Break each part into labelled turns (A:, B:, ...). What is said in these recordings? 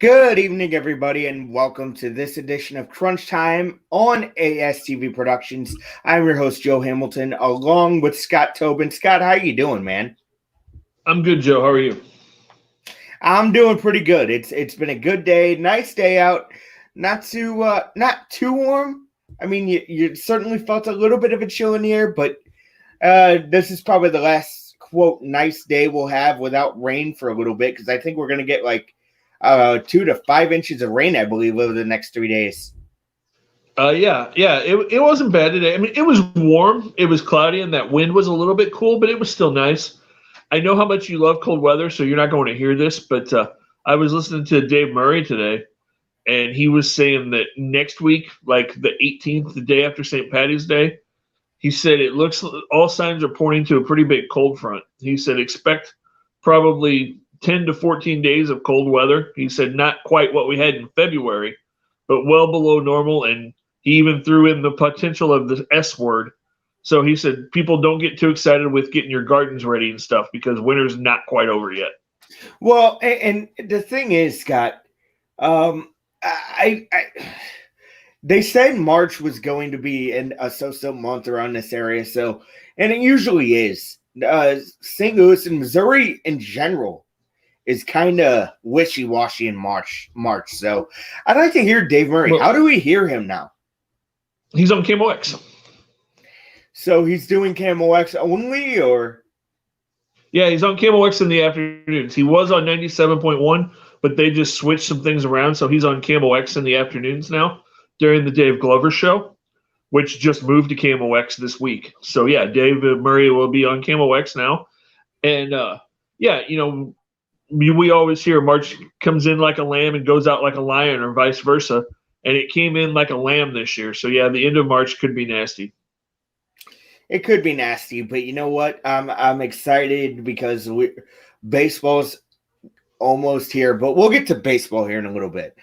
A: Good evening, everybody, and welcome to this edition of Crunch Time on ASTV Productions. I'm your host, Joe Hamilton, along with Scott Tobin. Scott, how you doing, man?
B: I'm good, Joe. How are you?
A: I'm doing pretty good. It's been a good day, nice day out. Not too warm. I mean, you certainly felt a little bit of a chill in the air, but this is probably the last quote nice day we'll have without rain for a little bit because I think we're gonna get like 2 to 5 inches of rain, I believe, over the next 3 days.
B: Yeah. It wasn't bad today. I mean, it was warm. It was cloudy, and that wind was a little bit cool, but it was still nice. I know how much you love cold weather, so you're not going to hear this, but I was listening to Dave Murray today, and he was saying that next week, like the 18th, the day after St. Patty's Day, he said it looks all signs are pointing to a pretty big cold front. He said expect probably 10 to 14 days of cold weather. He said not quite what we had in February, but well below normal. And he even threw in the potential of the S word. So he said people don't get too excited with getting your gardens ready and stuff because winter's not quite over yet.
A: Well, and the thing is, Scott, I they said March was going to be a so-so month around this area, so and it usually is. St. Louis and Missouri in general is kind of wishy-washy in March. So I'd like to hear Dave Murray.
B: Well,
A: How do we hear him now?
B: he's on KMOX.
A: So he's doing Camo X only, or
B: Yeah, he's on KMOX in the afternoons. He was on 97.1, but they just switched some things around. So he's on KMOX in the afternoons now during the Dave Glover show, which just moved to KMOX this week. So yeah, Dave Murray will be on KMOX now. And yeah, we always hear March comes in like a lamb and goes out like a lion, or vice versa. And it came in like a lamb this year. So yeah, the end of March could be nasty.
A: it could be nasty. But you know what? I'm excited because baseball's almost here, but we'll get to baseball here in a little bit.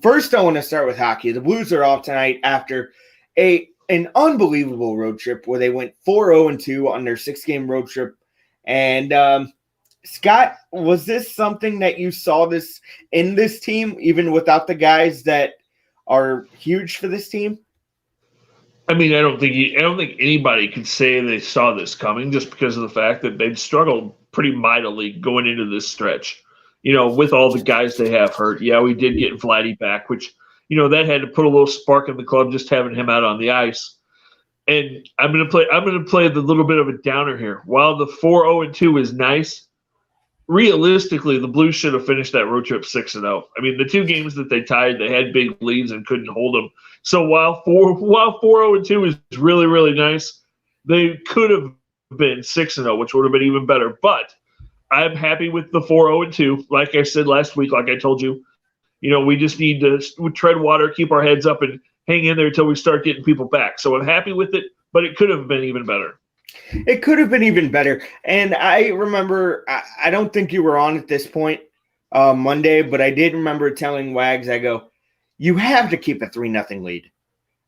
A: First, I want to start with hockey. The Blues are off tonight after an unbelievable road trip where they went 4-0-2 on their 6-game road trip. And Scott, was this something that you saw this in this team, even without the guys that are huge for this team?
B: I mean, I don't think anybody could say they saw this coming just because of the fact that they'd struggled pretty mightily going into this stretch. With all the guys they have hurt. Yeah, we did get Vladdy back, which that had to put a little spark in the club just having him out on the ice. And I'm gonna play the little bit of a downer here. While the 4-0-2 is nice, realistically, the Blues should have finished that road trip 6-0. I mean, the two games that they tied, they had big leads and couldn't hold them. So while 4-0-2 is really, really nice, they could have been 6-0, which would have been even better. But I'm happy with the 4-0-2. Like I said last week, like I told you, we just need to tread water, keep our heads up, and hang in there until we start getting people back. So I'm happy with it, but it could have been even better.
A: It could have been even better. And I remember, I don't think you were on at this point Monday, but I did remember telling Wags, I go, you have to keep a 3-0 lead.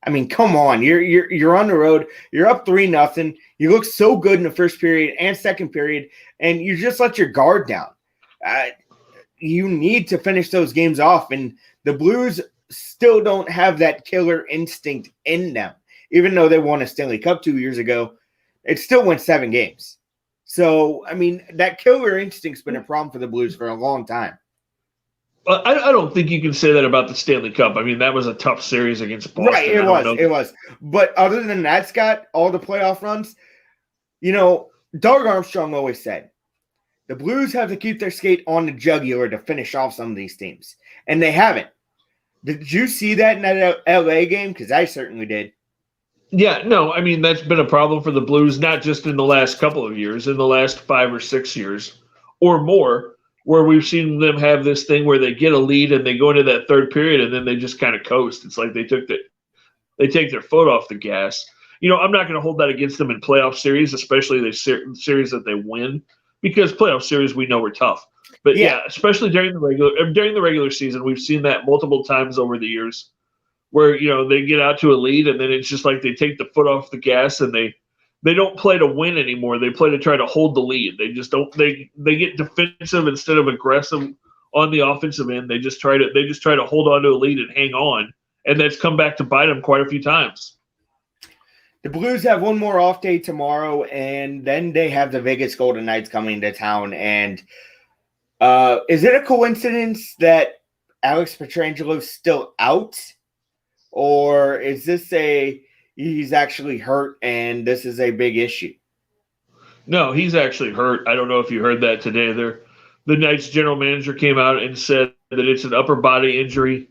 A: I mean, come on. You're on the road. You're up 3-0. You look so good in the first period and second period, and you just let your guard down. You need to finish those games off, and the Blues still don't have that killer instinct in them. Even though they won a Stanley Cup 2 years ago, it still went 7 games. So, I mean, that killer instinct's been a problem for the Blues for a long time.
B: I don't think you can say that about the Stanley Cup. I mean, that was a tough series against Boston.
A: Right, it was. But other than that, Scott, all the playoff runs, Doug Armstrong always said, the Blues have to keep their skate on the jugular to finish off some of these teams. And they haven't. Did you see that in that LA game? Because I certainly did.
B: Yeah, no, I mean, that's been a problem for the Blues, not just in the last couple of years, in the last 5 or 6 years or more, where we've seen them have this thing where they get a lead and they go into that third period and then they just kind of coast. It's like they take their foot off the gas. I'm not going to hold that against them in playoff series, especially the series that they win, because playoff series we know are tough. But yeah, especially during the regular season, we've seen that multiple times over the years, where they get out to a lead and then it's just like they take the foot off the gas and they don't play to win anymore. They play to try to hold the lead. They just don't. They get defensive instead of aggressive, on the offensive end. They just try to hold on to a lead and hang on, and that's come back to bite them quite a few times.
A: The Blues have one more off day tomorrow, and then they have the Vegas Golden Knights coming to town. And is it a coincidence that Alex Pietrangelo is still out, or is this he's actually hurt and this is a big issue?
B: No, he's actually hurt. I don't know if you heard that today. The Knights general manager came out and said that it's an upper body injury,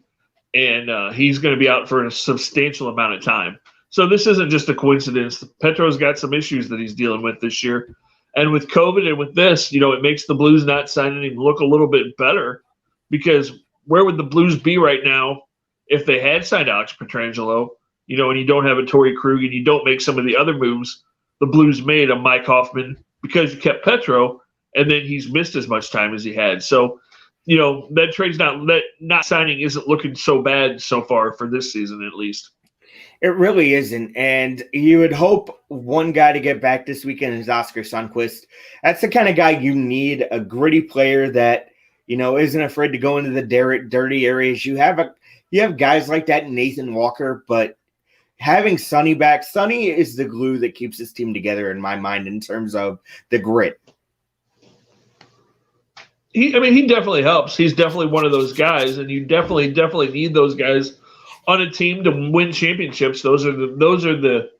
B: and he's going to be out for a substantial amount of time. So this isn't just a coincidence. Petro's got some issues that he's dealing with this year. And with COVID and with this, it makes the Blues not signing him look a little bit better, because where would the Blues be right now if they had signed Alex Pietrangelo, and you don't have a Torrey Krug and you don't make some of the other moves the Blues made on Mike Hoffman because you kept Petro, and then he's missed as much time as he had. So, that trade's not signing isn't looking so bad so far for this season, at least.
A: It really isn't. And you would hope one guy to get back this weekend is Oscar Sundqvist. That's the kind of guy you need, a gritty player that, isn't afraid to go into the dirty areas. You have guys like that in Nathan Walker, but having Sonny back, Sonny is the glue that keeps this team together in my mind in terms of the grit.
B: He definitely helps. He's definitely one of those guys, and you definitely need those guys on a team to win championships. Those are the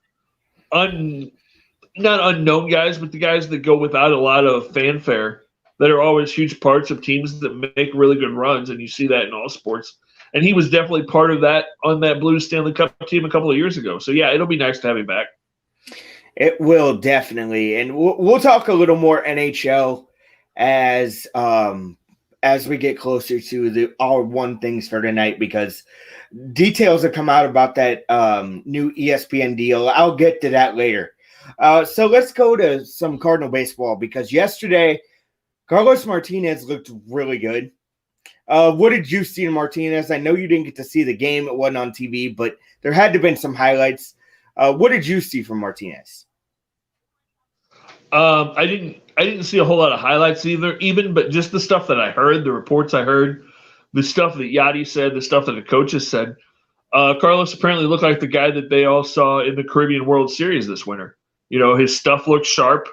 B: not unknown guys, but the guys that go without a lot of fanfare that are always huge parts of teams that make really good runs, and you see that in all sports. And he was definitely part of that on that Blues Stanley Cup team a couple of years ago. So, yeah, it'll be nice to have him back.
A: It will, definitely. And we'll talk a little more NHL as we get closer to our one things for tonight, because details have come out about that new ESPN deal. I'll get to that later. So let's go to some Cardinal baseball, because yesterday Carlos Martinez looked really good. What did you see in Martinez? I know you didn't get to see the game. It wasn't on TV, but there had to have been some highlights. What did you see from Martinez?
B: I didn't see a whole lot of highlights even, but just the stuff that I heard, the reports I heard, the stuff that Yadi said, the stuff that the coaches said. Carlos apparently looked like the guy that they all saw in the Caribbean World Series this winter. His stuff looked sharp.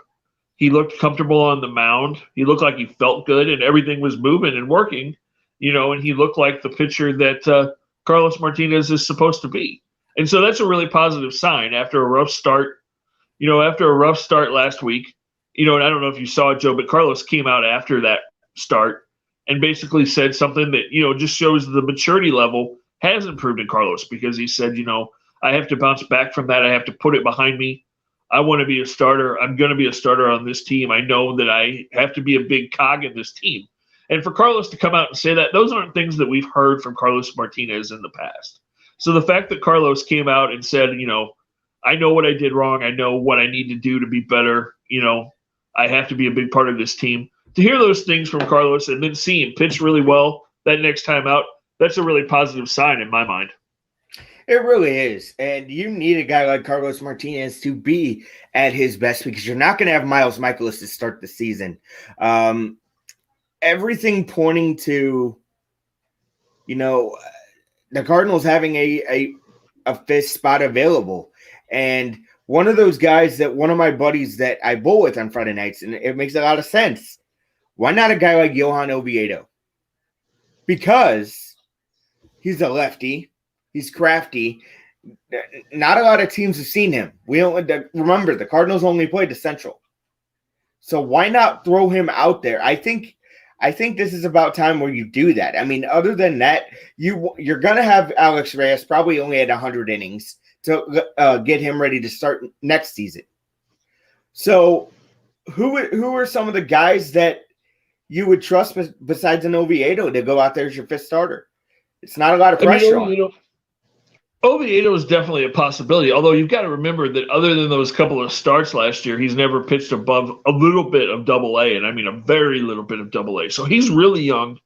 B: He looked comfortable on the mound. He looked like he felt good, and everything was moving and working, and he looked like the pitcher that Carlos Martinez is supposed to be. And so that's a really positive sign after a rough start. After a rough start last week, and I don't know if you saw it, Joe, but Carlos came out after that start and basically said something that, just shows the maturity level has improved in Carlos, because he said, I have to bounce back from that. I have to put it behind me. I want to be a starter. I'm going to be a starter on this team. I know that I have to be a big cog in this team. And for Carlos to come out and say that, those aren't things that we've heard from Carlos Martinez in the past. So the fact that Carlos came out and said, I know what I did wrong. I know what I need to do to be better. I have to be a big part of this team. To hear those things from Carlos and then see him pitch really well that next time out, that's a really positive sign in my mind.
A: It really is. And you need a guy like Carlos Martinez to be at his best, because you're not going to have Miles Mikolas to start the season. Everything pointing to, the Cardinals having a fifth spot available. And one of those guys that one of my buddies that I bowl with on Friday nights, and it makes a lot of sense. Why not a guy like Johan Oviedo? Because he's a lefty. He's crafty. Not a lot of teams have seen him. Remember, the Cardinals only played the Central. So why not throw him out there? I think this is about time where you do that. I mean, other than that, you're going to have Alex Reyes probably only at 100 innings to get him ready to start next season. So who are some of the guys that you would trust besides an Oviedo to go out there as your fifth starter? It's not a lot of pressure on him.
B: Oviedo is definitely a possibility, although you've got to remember that other than those couple of starts last year, he's never pitched above a little bit of Double-A, and I mean a very little bit of Double-A. So he's really young,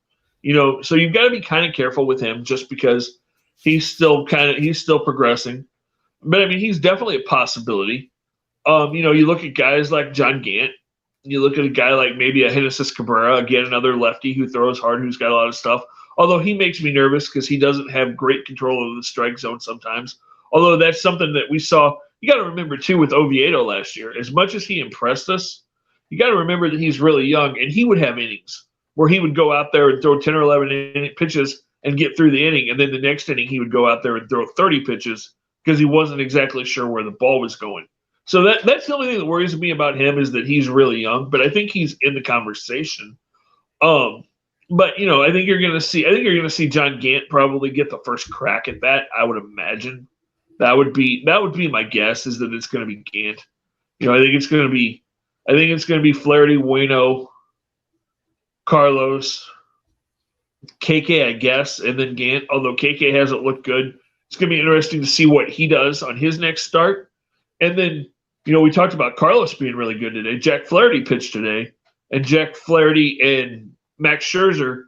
B: so you've got to be kind of careful with him just because he's still progressing. But I mean, he's definitely a possibility. You look at guys like John Gant, You look at a guy like maybe a Genesis Cabrera, again, another lefty who throws hard, who's got a lot of stuff. Although he makes me nervous because he doesn't have great control of the strike zone sometimes. Although that's something that we saw. You got to remember, too, with Oviedo last year, as much as he impressed us, you got to remember that he's really young, and he would have innings where he would go out there and throw 10 or 11 pitches and get through the inning, and then the next inning he would go out there and throw 30 pitches because he wasn't exactly sure where the ball was going. So that's the only thing that worries me about him is that he's really young, but I think he's in the conversation. But I think you're going to see John Gant probably get the first crack at that. I would imagine that would be my guess is that it's going to be Gant. I think it's going to be Flaherty, Bueno, Carlos, KK, I guess, and then Gant. Although KK hasn't looked good, it's going to be interesting to see what he does on his next start. And then, we talked about Carlos being really good today. Jack Flaherty pitched today, and Jack Flaherty and Max Scherzer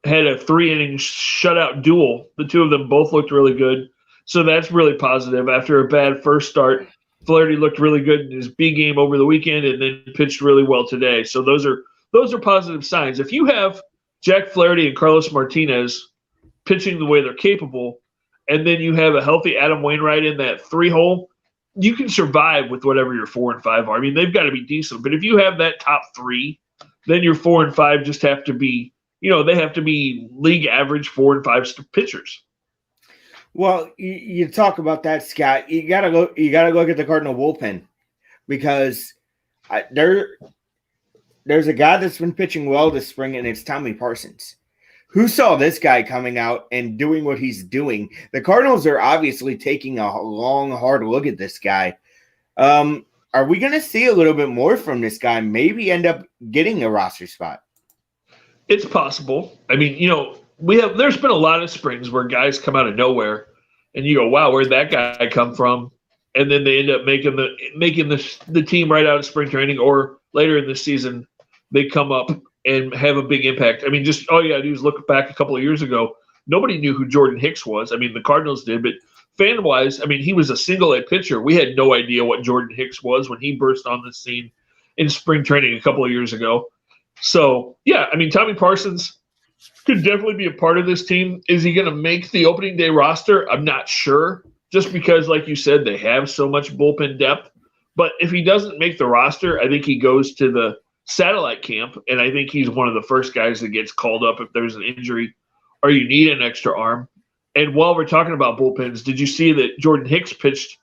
B: had a 3-inning shutout duel. The two of them both looked really good. So that's really positive. After a bad first start, Flaherty looked really good in his B game over the weekend and then pitched really well today. So those are positive signs. If you have Jack Flaherty and Carlos Martinez pitching the way they're capable, and then you have a healthy Adam Wainwright in that 3-hole, you can survive with whatever your 4 and 5 are. I mean, they've got to be decent. But if you have that top 3, then your 4 and 5 just have to be, they have to be league average 4 and 5 pitchers.
A: Well, you talk about that, Scott. You gotta look at the Cardinal bullpen because there's a guy that's been pitching well this spring, and it's Tommy Parsons. Who saw this guy coming out and doing what he's doing? The Cardinals are obviously taking a long, hard look at this guy. Are we going to see a little bit more from this guy? Maybe end up getting a roster spot.
B: It's possible. I mean, there's been a lot of springs where guys come out of nowhere, and you go, "Wow, where'd that guy come from?" And then they end up making the team right out of spring training, or later in the season, they come up and have a big impact. I mean, just all you got to do is look back a couple of years ago. Nobody knew who Jordan Hicks was. I mean, the Cardinals did, but fan-wise, I mean, he was a single-A pitcher. We had no idea what Jordan Hicks was when he burst on the scene in spring training a couple of years ago. So, yeah, I mean, Tommy Parsons could definitely be a part of this team. Is he going to make the opening day roster? I'm not sure, just because, like you said, they have so much bullpen depth. But if he doesn't make the roster, I think he goes to the satellite camp, and I think he's one of the first guys that gets called up if there's an injury or you need an extra arm. And while we're talking about bullpens, did you see that Jordan Hicks pitched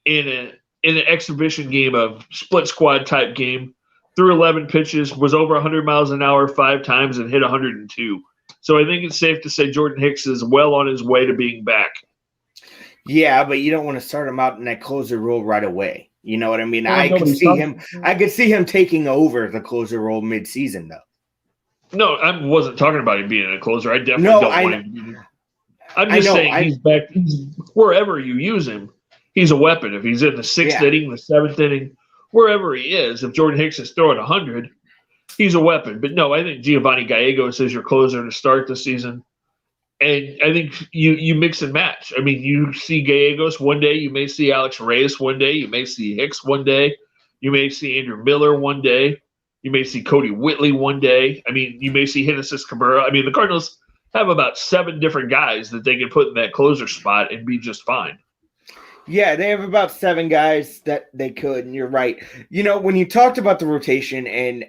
B: in an exhibition game, a split squad type game, threw 11 pitches, was over 100 miles an hour 5 times, and hit 102. So I think it's safe to say Jordan Hicks is well on his way to being back.
A: Yeah, but you don't want to start him out in that closer role right away. You know what I mean?
B: Well,
A: I could see him taking over the closer role mid-season, though.
B: No, I wasn't talking about him being a closer. I definitely don't want him to be. I'm just saying he's back. Wherever you use him, he's a weapon. If he's in the 6th inning, the 7th inning, wherever he is, if Jordan Hicks is throwing 100, he's a weapon. But no, I think Giovanni Gallegos is your closer to start the season. And I think you mix and match. I mean, you see Gallegos one day, you may see Alex Reyes one day, you may see Hicks one day, you may see Andrew Miller one day, you may see Cody Whitley one day. I mean, you may see Genesis Cabrera. I mean, the Cardinals have about 7 different guys that they can put in that closer spot and be just fine.
A: Yeah, they have about 7 guys that they could, and you're right. When you talked about the rotation, and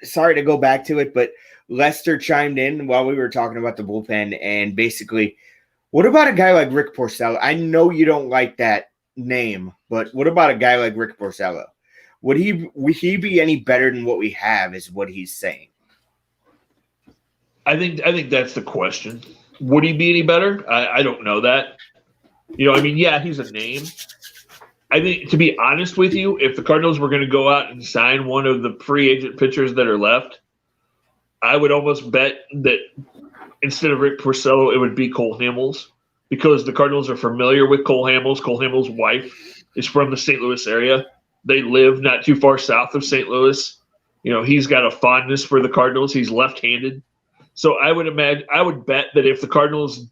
A: sorry to go back to it, but Lester chimed in while we were talking about the bullpen, and basically, what about a guy like Rick Porcello? I know you don't like that name, but what about a guy like Rick Porcello? Would he be any better than what we have, is what he's saying.
B: I think that's the question. Would he be any better? I don't know that. I mean, yeah, he's a name. I think, to be honest with you, if the Cardinals were going to go out and sign one of the free agent pitchers that are left, I would almost bet that instead of Rick Porcello, it would be Cole Hamels, because the Cardinals are familiar with Cole Hamels. Cole Hamels' wife is from the St. Louis area. They live not too far south of St. Louis. He's got a fondness for the Cardinals. He's left-handed. So I would bet that if the Cardinals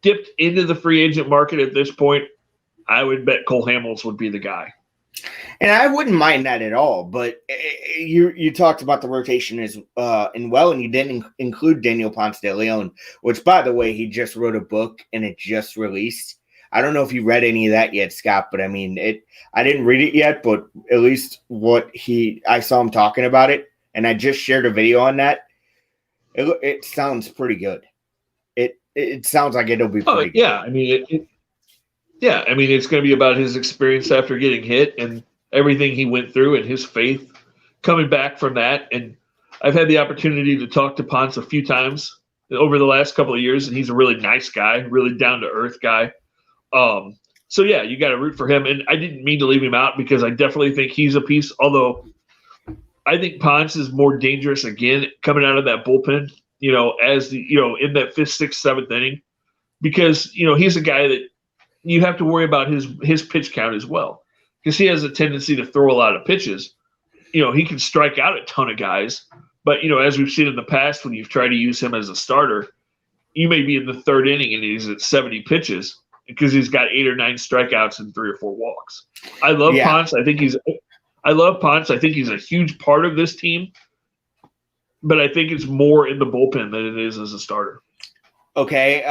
B: dipped into the free agent market at this point, I would bet Cole Hamels would be the guy.
A: And I wouldn't mind that at all. But you talked about the rotation and you didn't include Daniel Ponce de Leon, which, by the way, he just wrote a book and it just released. I don't know if you read any of that yet, Scott, but I mean, I didn't read it yet, but at least I saw him talking about it, and I just shared a video on that. It sounds pretty good. It sounds like it'll be pretty good.
B: Yeah. I mean, it's going to be about his experience after getting hit and everything he went through and his faith coming back from that. And I've had the opportunity to talk to Ponce a few times over the last couple of years, and he's a really nice guy, really down to earth guy. So yeah, you got to root for him. And I didn't mean to leave him out because I definitely think he's a piece, although I think Ponce is more dangerous again coming out of that bullpen, as in that 5th, 6th, 7th inning, because, he's a guy that you have to worry about his pitch count as well, because he has a tendency to throw a lot of pitches. He can strike out a ton of guys, but, as we've seen in the past, when you've tried to use him as a starter, you may be in the 3rd inning and he's at 70 pitches because he's got 8 or 9 strikeouts and 3 or 4 walks. I love Ponce. I love Ponce. I think he's a huge part of this team, but I think it's more in the bullpen than it is as a starter.
A: Okay.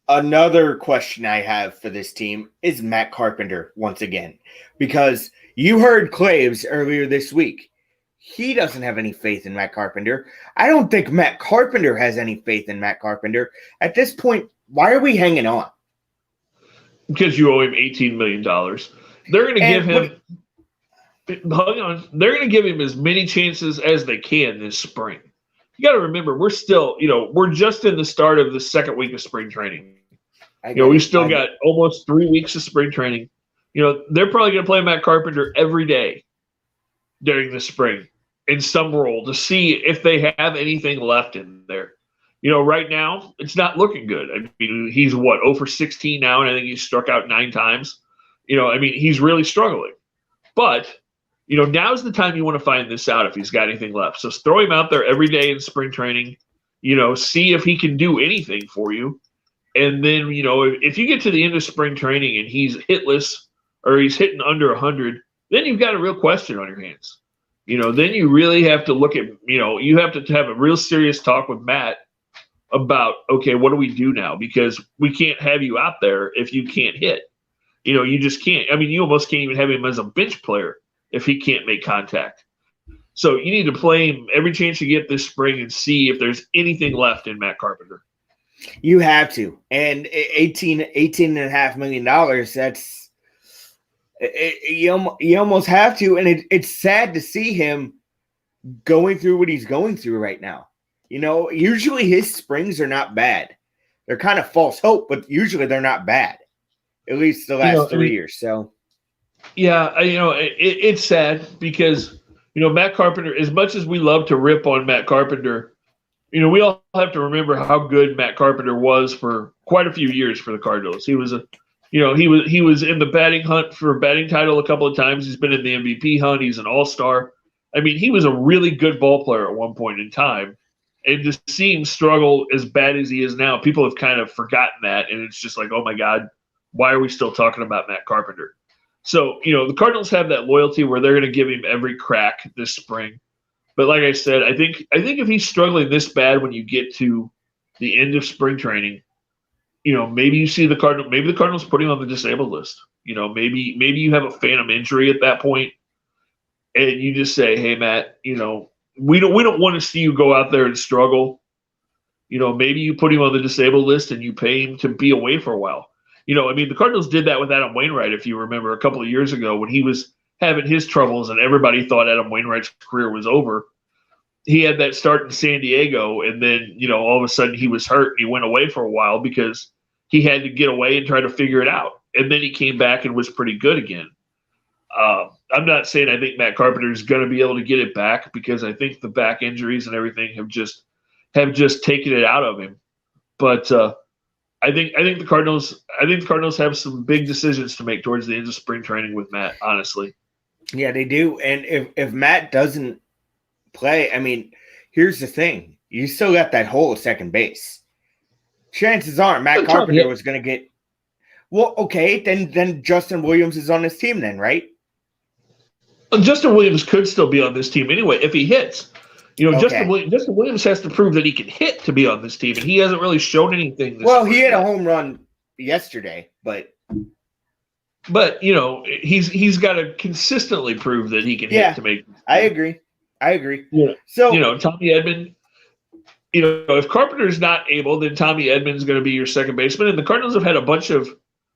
A: Another question I have for this team is Matt Carpenter once again, because you heard Claves earlier this week. He doesn't have any faith in Matt Carpenter. I don't think Matt Carpenter has any faith in Matt Carpenter. At this point, why are we hanging on?
B: Because you owe him $18 million. They're going to give him hang on. They're going to give him as many chances as they can this spring. You got to remember, we're still, we're just in the start of the 2nd week of spring training. We've still got almost 3 weeks of spring training. They're probably going to play Matt Carpenter every day during the spring in some role to see if they have anything left in there. Right now, it's not looking good. I mean, he's 0 for 16 now, and I think he's struck out 9 times. He's really struggling. But, now's the time you want to find this out if he's got anything left. So throw him out there every day in spring training, see if he can do anything for you. And then, if you get to the end of spring training and he's hitless or he's hitting under 100, then you've got a real question on your hands. Then you really have to look at, you have to have a real serious talk with Matt about, okay, what do we do now? Because we can't have you out there if you can't hit. You just can't. I mean, you almost can't even have him as a bench player if he can't make contact. So you need to play him every chance you get this spring and see if there's anything left in Matt Carpenter.
A: You have to. And $18.5 million, that's you almost have to. And it's sad to see him going through what he's going through right now. Usually his springs are not bad. They're kind of false hope, but usually they're not bad. At least the last 3 years. So,
B: yeah, it's sad because, Matt Carpenter, as much as we love to rip on Matt Carpenter, we all have to remember how good Matt Carpenter was for quite a few years for the Cardinals. He was he was in the batting hunt for a batting title a couple of times. He's been in the MVP hunt. He's an all-star. I mean, he was a really good ball player at one point in time. And to see him struggle as bad as he is now, people have kind of forgotten that. And it's just like, oh my God, why are we still talking about Matt Carpenter? So, the Cardinals have that loyalty where they're going to give him every crack this spring. But like I said, I think if he's struggling this bad when you get to the end of spring training, maybe you see the Cardinals put him on the disabled list. Maybe you have a phantom injury at that point, and you just say, hey Matt, we don't want to see you go out there and struggle. Maybe you put him on the disabled list and you pay him to be away for a while. The Cardinals did that with Adam Wainwright, if you remember, a couple of years ago when he was having his troubles and everybody thought Adam Wainwright's career was over. He had that start in San Diego, and then, all of a sudden he was hurt and he went away for a while because he had to get away and try to figure it out. And then he came back and was pretty good again. I'm not saying I think Matt Carpenter is going to be able to get it back because I think the back injuries and everything have just taken it out of him. But I think the Cardinals have some big decisions to make towards the end of spring training with Matt, honestly.
A: Yeah, they do. And if Matt doesn't play, I mean, here's the thing. You still got that hole at second base. Chances are Matt Carpenter was going to get – well, okay, then Justin Williams is on his team then, right?
B: Justin Williams could still be on this team anyway if he hits.
A: Okay.
B: Justin Williams has to prove that he can hit to be on this team, and he hasn't really shown anything.
A: Well, he had a home run yesterday, but
B: he's got to consistently prove that he can hit to make.
A: I agree.
B: Yeah.
A: So
B: Tommy Edman. If Carpenter's not able, then Tommy Edman's going to be your second baseman. And the Cardinals have had a bunch of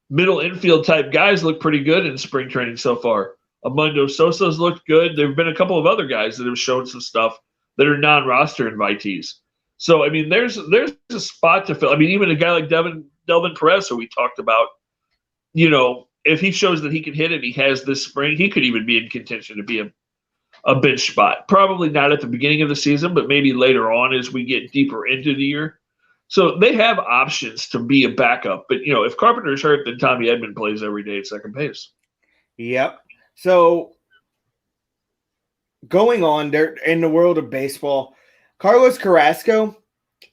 B: middle infield type guys look pretty good in spring training so far. Amundo Sosa's looked good. There have been a couple of other guys that have shown some stuff that are non-roster invitees. So, I mean, there's a spot to fill. I mean, even a guy like Delvin Perez, who we talked about, if he shows that he can hit and he has this spring, he could even be in contention to be a bench spot. Probably not at the beginning of the season, but maybe later on as we get deeper into the year. So they have options to be a backup. But, if Carpenter's hurt, then Tommy Edman plays every day at second base.
A: Yep. So going on there in the world of baseball, Carlos Carrasco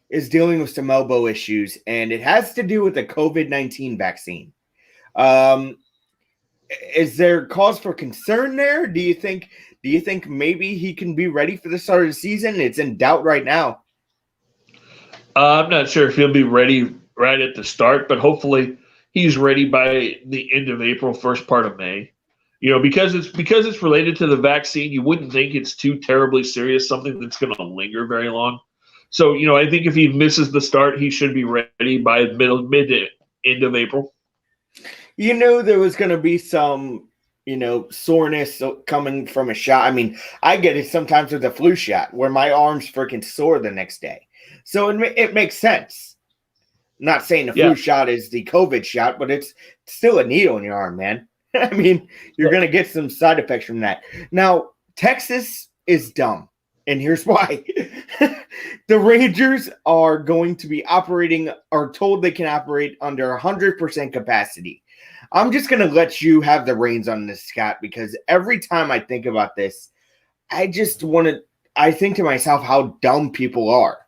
A: is dealing with some elbow issues, and it has to do with the COVID-19 vaccine. Is there cause for concern there? Do you think maybe he can be ready for the start of the season? It's in doubt right now.
B: I'm not sure if he'll be ready right at the start, but hopefully he's ready by the end of April, first part of May. Because it's related to the vaccine, you wouldn't think it's too terribly serious, something that's going to linger very long. So, I think if he misses the start, he should be ready by mid to end of April.
A: There was going to be some, soreness coming from a shot. I mean, I get it sometimes with a flu shot where my arm's freaking sore the next day. So it makes sense. Not saying the flu shot is the COVID shot, but it's still a needle in your arm, man. I mean, you're going to get some side effects from that. Now, Texas is dumb, and here's why. The Rangers are going to be are told they can operate under 100% capacity. I'm just going to let you have the reins on this, Scott, because every time I think about this, I think to myself how dumb people are.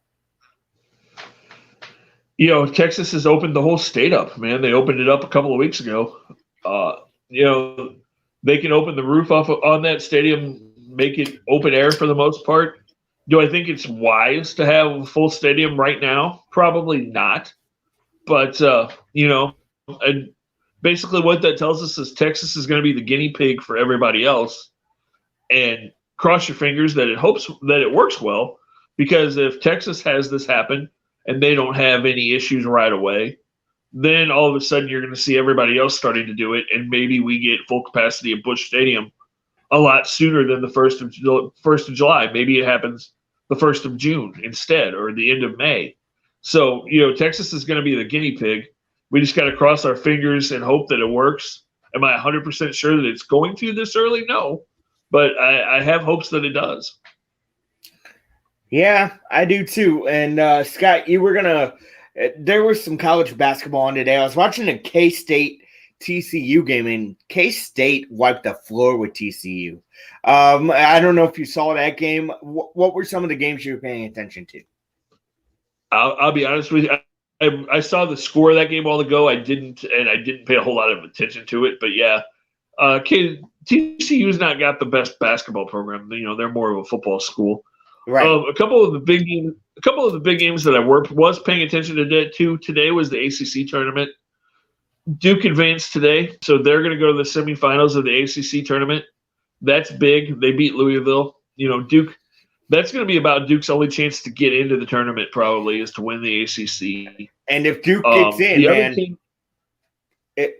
B: Texas has opened the whole state up, man. They opened it up a couple of weeks ago. They can open the roof off on that stadium, make it open air for the most part. Do I think it's wise to have a full stadium right now? Probably not. But, and basically what that tells us is Texas is going to be the guinea pig for everybody else. And cross your fingers that it works well, because if Texas has this happen and they don't have any issues right away, then all of a sudden you're going to see everybody else starting to do it, and maybe we get full capacity at Busch Stadium a lot sooner than the 1st of July. Maybe it happens the 1st of June instead, or the end of May. So, Texas is going to be the guinea pig. We just got to cross our fingers and hope that it works. Am I 100% sure that it's going to this early? No, but I have hopes that it does.
A: Yeah, I do too. And Scott, there was some college basketball on today. I was watching a K-State TCU game, and K-State wiped the floor with TCU. I don't know if you saw that game. What were some of the games you were paying attention to?
B: I'll be honest with you. I saw the score of that game a while ago. I didn't pay a whole lot of attention to it. But yeah, TCU's not got the best basketball program. They're more of a football school.
A: Right.
B: A couple of the big games that I was paying attention to today was the ACC tournament. Duke advanced today, so they're going to go to the semifinals of the ACC tournament. That's big. They beat Louisville. Duke. That's going to be about Duke's only chance to get into the tournament, probably, is to win the ACC.
A: And if Duke gets in, man,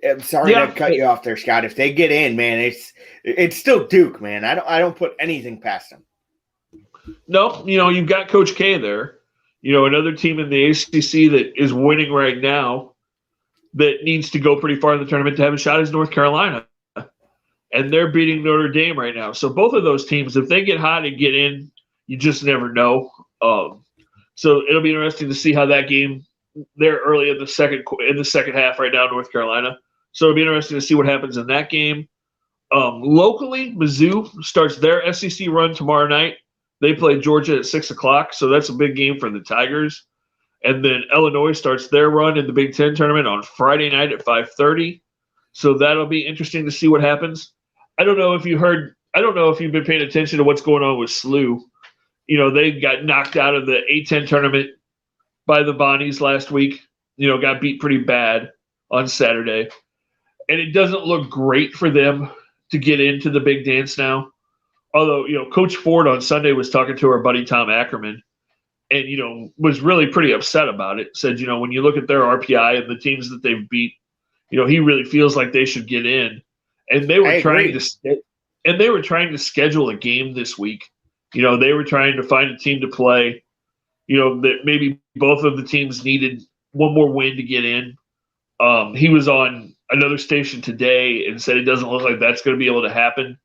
A: I'm sorry to cut you off there, Scott. If they get in, man, it's still Duke, man. I don't put anything past them.
B: No, you've got Coach K there. Another team in the ACC that is winning right now that needs to go pretty far in the tournament to have a shot is North Carolina. And they're beating Notre Dame right now. So both of those teams, if they get hot and get in, you just never know. So it'll be interesting to see how that game. They're early in the second half right now, North Carolina. So it'll be interesting to see what happens in that game. Locally, Mizzou starts their SEC run tomorrow night. They play Georgia at 6:00, so that's a big game for the Tigers. And then Illinois starts their run in the Big Ten tournament on Friday night at 5:30. So that'll be interesting to see what happens. I don't know if you heard I don't know if you've been paying attention to what's going on with SLU. You know, they got knocked out of the A10 tournament by the Bonnies last week. You know, got beat pretty bad on Saturday. And it doesn't look great for them to get into the big dance now. Although, you know, Coach Ford on Sunday was talking to our buddy Tom Ackerman and, you know, was really pretty upset about it. Said, you know, when you look at their RPI and the teams that they've beat, you know, he really feels like they should get in. And they were trying to schedule a game this week. You know, they were trying to find a team to play. You know, that maybe both of the teams needed one more win to get in. He was on another station today and said it doesn't look like that's going to be able to happen.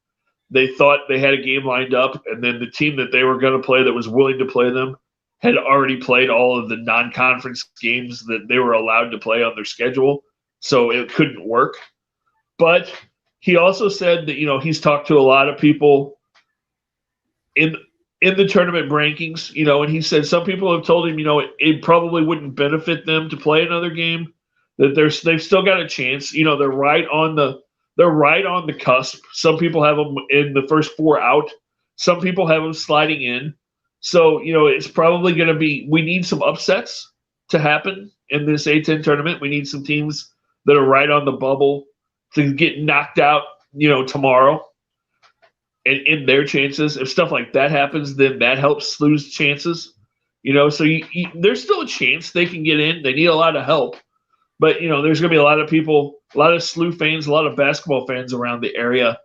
B: They thought they had a game lined up, and then the team that they were going to play that was willing to play them had already played all of the non-conference games that they were allowed to play on their schedule, so it couldn't work. But he also said that, you know, he's talked to a lot of people in the tournament rankings, you know, and he said some people have told him, you know, it probably wouldn't benefit them to play another game, that they've still got a chance. You know, they're right on the cusp. Some people have them in the first four out. Some people have them sliding in. So, you know, it's probably going to be, we need some upsets to happen in this A10 tournament. We need some teams that are right on the bubble to get knocked out, you know, tomorrow. And in their chances, if stuff like that happens, then that helps SLU's chances. You know, so there's still a chance they can get in. They need a lot of help. But, you know, there's going to be a lot of people, a lot of SLU fans, a lot of basketball fans around the area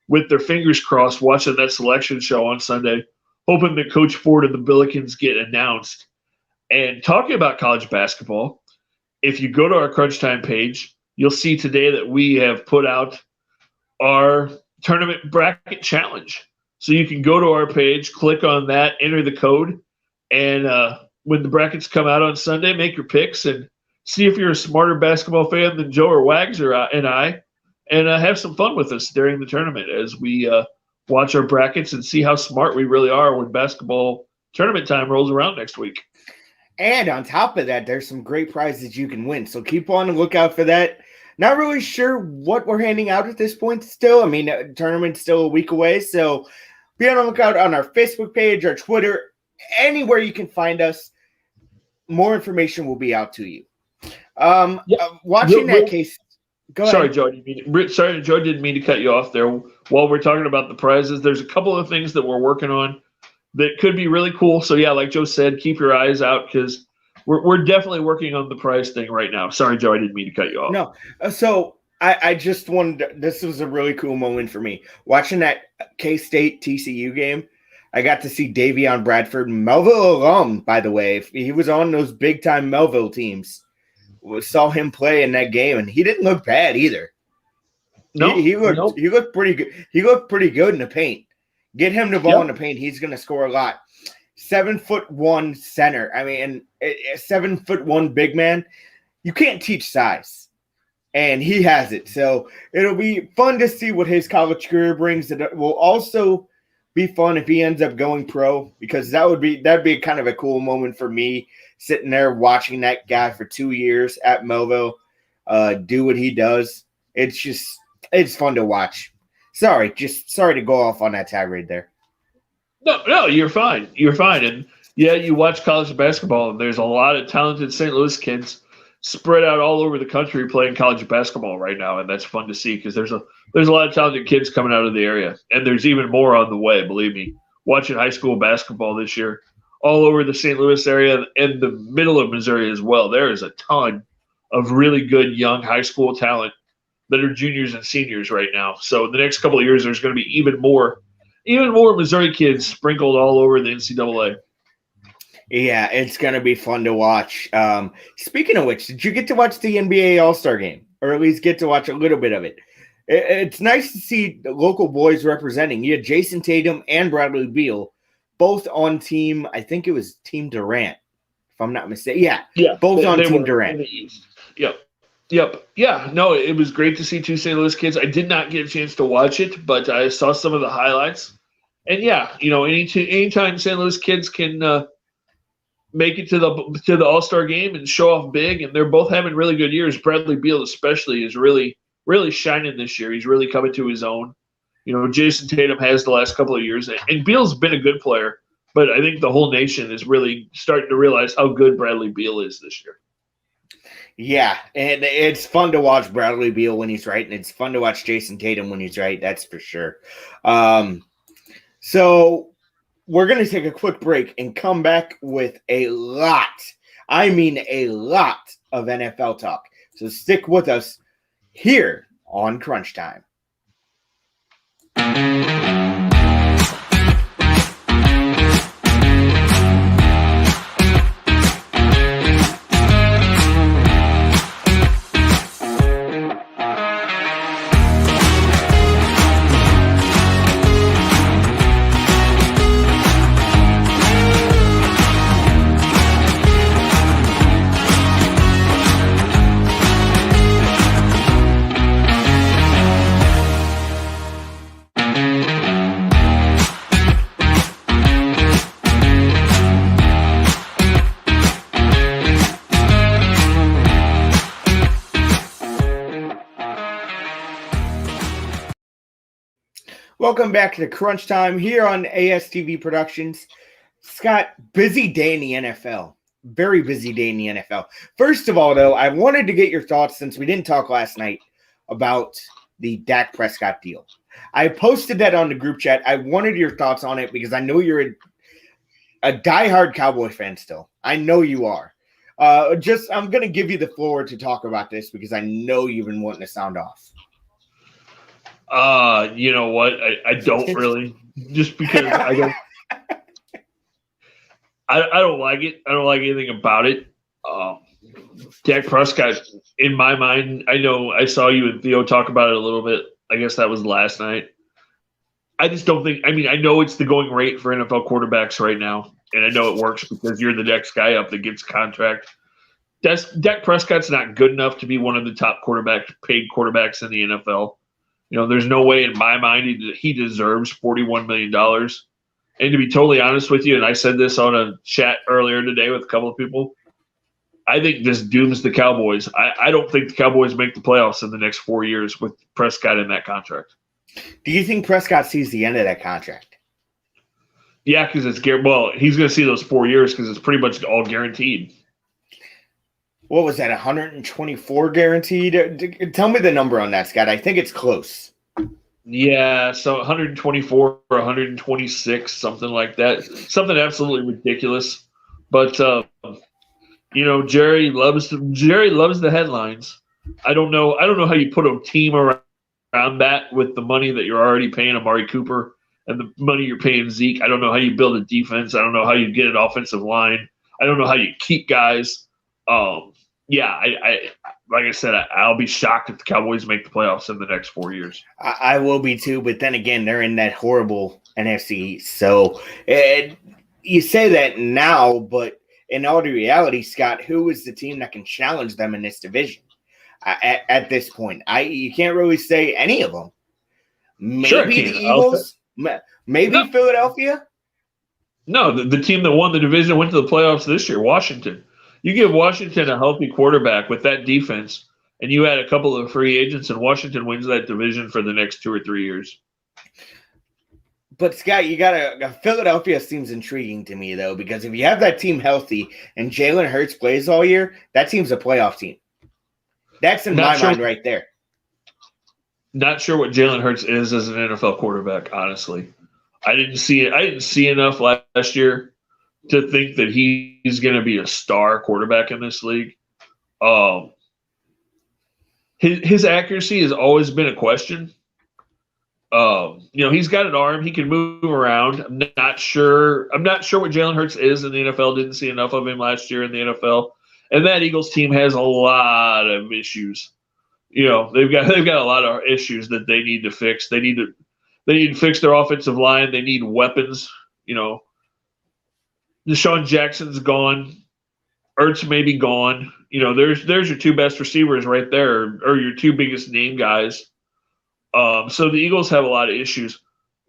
B: with their fingers crossed watching that selection show on Sunday, hoping that Coach Ford and the Billikens get announced. And talking about college basketball, if you go to our Crunch Time page, you'll see today that we have put out our tournament bracket challenge. So you can go to our page, click on that, enter the code, and when the brackets come out on Sunday, make your picks and see if you're a smarter basketball fan than Joe or Wags and I, and have some fun with us during the tournament as we watch our brackets and see how smart we really are when basketball tournament time rolls around next week.
A: And on top of that, there's some great prizes you can win. So keep on the lookout for that. Not really sure what we're handing out at this point still. I mean, the tournament's still a week away. So be on the lookout on our Facebook page, our Twitter, anywhere you can find us. More information will be out to you. Watching that case. Go
B: Sorry,
A: ahead.
B: Joe. Joe, didn't mean to cut you off there. While we're talking about the prizes, there's a couple of things that we're working on that could be really cool. So yeah, like Joe said, keep your eyes out because we're definitely working on the prize thing right now. Sorry, Joe, I didn't mean to cut you off.
A: No, so I just wanted. This was a really cool moment for me watching that K-State TCU game. I got to see Davion Bradford, Melville alum, by the way. He was on those big time Melville teams. We saw him play in that game, and he didn't look bad either.
B: No,
A: he looked pretty good. He looked pretty good in the paint. Get him the ball in the paint. He's going to score a lot. 7'1" center. I mean, a 7'1" big man. You can't teach size, and he has it. So it'll be fun to see what his college career brings. It will also be fun if he ends up going pro, because that'd be kind of a cool moment for me, sitting there watching that guy for 2 years at Melville do what he does. It's fun to watch. Sorry to go off on that tirade there.
B: No, you're fine. You're fine. And yeah, you watch college basketball, and there's a lot of talented St. Louis kids spread out all over the country playing college basketball right now, and that's fun to see because there's a lot of talented kids coming out of the area, and there's even more on the way. Believe me, watching high school basketball this year, all over the St. Louis area and the middle of Missouri as well. There is a ton of really good young high school talent that are juniors and seniors right now. So in the next couple of years, there's going to be even more Missouri kids sprinkled all over the NCAA.
A: Yeah, it's going to be fun to watch. Speaking of which, did you get to watch the NBA All-Star game, or at least get to watch a little bit of it? It's nice to see the local boys representing. You had Jason Tatum and Bradley Beal both on team, I think it was Team Durant, if I'm not mistaken. Yeah, both on Team Durant.
B: In the East. Yep. Yeah, no, it was great to see two St. Louis kids. I did not get a chance to watch it, but I saw some of the highlights. And yeah, you know, anytime St. Louis kids can make it to the All-Star game and show off big, and they're both having really good years. Bradley Beal especially is really, really shining this year. He's really coming to his own. Jason Tatum has the last couple of years, and Beal's been a good player, but I think the whole nation is really starting to realize how good Bradley Beal is this year.
A: Yeah, and it's fun to watch Bradley Beal when he's right, and it's fun to watch Jason Tatum when he's right. That's for sure. So we're going to take a quick break and come back with a lot of NFL talk. So stick with us here on Crunch Time. Welcome back to Crunch Time here on ASTV Productions. Scott, busy day in the NFL. Very busy day in the NFL. First of all, though, I wanted to get your thoughts, since we didn't talk last night, about the Dak Prescott deal. I posted that on the group chat. I wanted your thoughts on it because I know you're a diehard Cowboy fan still. I know you are. I'm going to give you the floor to talk about this because I know you've been wanting to sound off.
B: You know what? I don't really, just because I don't like it. I don't like anything about it. Dak Prescott, in my mind, I know I saw you and Theo talk about it a little bit. I guess that was last night. I just don't think, I know it's the going rate for NFL quarterbacks right now, and I know it works because you're the next guy up that gets a contract. Dak Prescott's not good enough to be one of the top paid quarterbacks in the NFL. There's no way in my mind he deserves $41 million. And to be totally honest with you, and I said this on a chat earlier today with a couple of people, I think this dooms the Cowboys. I don't think the Cowboys make the playoffs in the next 4 years with Prescott in that contract.
A: Do you think Prescott sees the end of that contract?
B: Yeah, because he's going to see those 4 years because it's pretty much all guaranteed.
A: What was that, 124 guaranteed? Tell me the number on that, Scott. I think it's close.
B: Yeah, so 124 or 126, something like that. Something absolutely ridiculous. But Jerry loves the headlines. I don't know how you put a team around that with the money that you're already paying Amari Cooper and the money you're paying Zeke. I don't know how you build a defense. I don't know how you get an offensive line. I don't know how you keep guys. I like I said, I'll be shocked if the Cowboys make the playoffs in the next 4 years.
A: I will be too, but then again, they're in that horrible NFC. So you say that now, but in all the reality, Scott, who is the team that can challenge them in this division at this point? You can't really say any of them. Maybe the Eagles, maybe Philadelphia.
B: No, the team that won the division went to the playoffs this year, Washington. You give Washington a healthy quarterback with that defense, and you add a couple of free agents, and Washington wins that division for the next 2 or 3 years.
A: But, Scott, Philadelphia seems intriguing to me, though, because if you have that team healthy and Jalen Hurts plays all year, that team's a playoff team. That's in my mind right there.
B: Not sure what Jalen Hurts is as an NFL quarterback, honestly. I didn't see enough last year to think that he's going to be a star quarterback in this league. His accuracy has always been a question. He's got an arm. He can move around. I'm not sure what Jalen Hurts is in the NFL. Didn't see enough of him last year in the NFL. And that Eagles team has a lot of issues. They've got a lot of issues that they need to fix. They need to fix their offensive line. They need weapons. Deshaun Jackson's gone. Ertz may be gone. There's your two best receivers right there, or your two biggest name guys. So the Eagles have a lot of issues.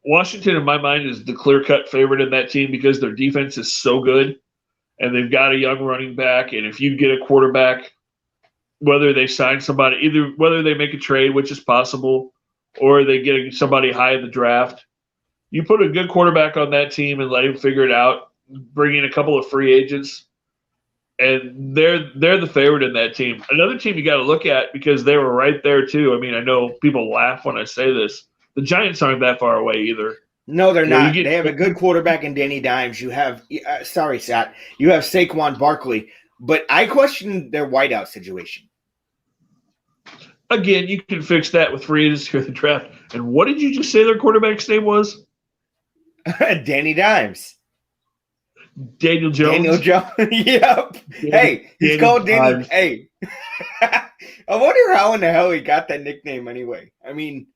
B: Washington, in my mind, is the clear-cut favorite in that team because their defense is so good, and they've got a young running back. And if you get a quarterback, whether they sign somebody, whether they make a trade, which is possible, or they get somebody high in the draft. You put a good quarterback on that team and let him figure it out. Bring in a couple of free agents, and they're the favorite in that team. Another team you got to look at because they were right there too. I mean, I know people laugh when I say this. The Giants aren't that far away either.
A: No, they're not. They have a good quarterback in Danny Dimes. You have, sorry, Sat, you have Saquon Barkley, but I question their wideout situation.
B: Again, you can fix that with free agency or the draft. And what did you just say their quarterback's name was?
A: Danny Dimes.
B: Daniel Jones.
A: Daniel Jones. Yep. Hey, he's called Danny. Hey, I wonder how in the hell he got that nickname anyway. I mean,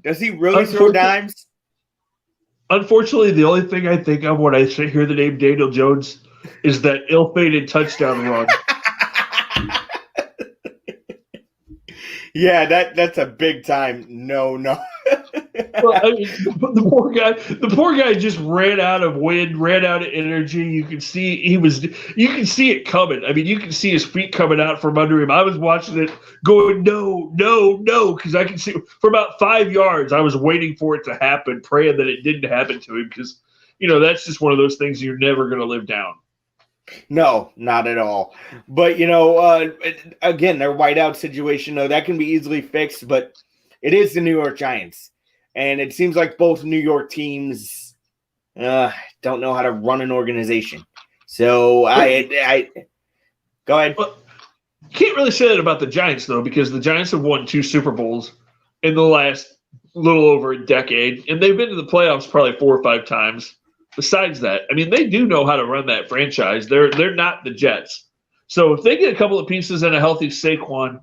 A: does he really throw dimes?
B: Unfortunately, the only thing I think of when I hear the name Daniel Jones is that ill-fated touchdown run.
A: Yeah, that's a big time no.
B: Well, I mean, the poor guy just ran out of wind, ran out of energy. You can see you can see it coming. I mean, you can see his feet coming out from under him. I was watching it going, no, because I can see for about 5 yards. I was waiting for it to happen, praying that it didn't happen to him because, that's just one of those things you're never going to live down.
A: No, not at all. But, again, their whiteout situation, though, that can be easily fixed, but it is the New York Giants. And it seems like both New York teams don't know how to run an organization. So I go ahead.
B: Well, can't really say that about the Giants, though, because the Giants have won 2 Super Bowls in the last little over a decade, and they've been to the playoffs probably 4 or 5 times. Besides that, I mean, they do know how to run that franchise. They're not the Jets. So if they get a couple of pieces and a healthy Saquon